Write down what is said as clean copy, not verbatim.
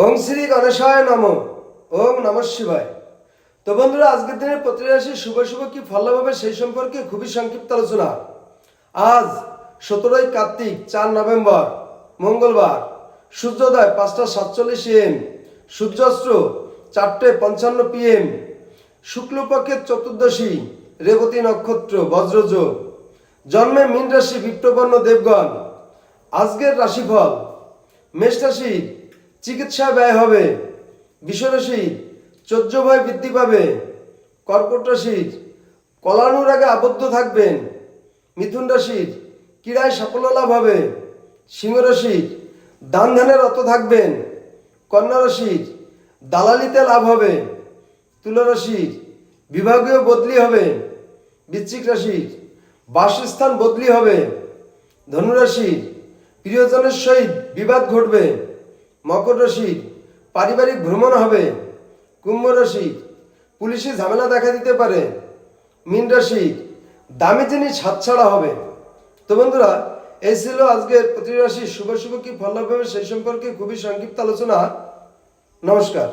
ওং শ্রী গণেশায় নমঃ। ওং নমঃ শিবায়। তো বন্ধুরা, আজকের দিনের প্রতিটি রাশি শুভ শুভ কি ফল লাভ হবে সেই সম্পর্কে খুবই সংক্ষিপ্ত আলোচনা। আজ 17ই কার্তিক, 4 নভেম্বর, মঙ্গলবার। সূর্যোদয় 5টা 47 AM, সূর্যাস্ত 4টে 55 PM, শুক্লপক্ষের চতুর্দশী, রেবতী নক্ষত্র, বজ্রযোগ। জন্মে মীন রাশি, বিপ্রবর্ণ দেবগণ। আজকের রাশিফল: মেষ রাশি চিকিৎসা ব্যয় হবে। বৃষ রাশি চৌর্য ভয় বৃদ্ধি পাবে। কর্কট রাশির কলানুরাগে আবদ্ধ থাকবেন। মিথুন রাশির ক্রীড়ায় সাফল্য লাভ হবে। সিংহ রাশির দান ধ্যানে রত থাকবেন। কন্যা রাশির দালালিতে লাভ হবে। তুলা রাশির বিভাগীয় বদলি হবে। বৃশ্চিক রাশির বাসস্থান বদলি হবে। ধনু রাশির প্রিয়জনের সহিত বিবাদ ঘটবে। মকর রাশির পারিবারিক ভ্রমণ হবে। কুম্ভ রাশির পুলিশে ঝামেলা দেখা দিতে পারে। মীন রাশির দামি জিনিস হাতছাড়া হবে। তো বন্ধুরা, এই ছিল আজকের প্রতিটি রাশির শুভ শুভ কি ফল লাভ হবে সেই সম্পর্কে খুবই সংক্ষিপ্ত আলোচনা। নমস্কার।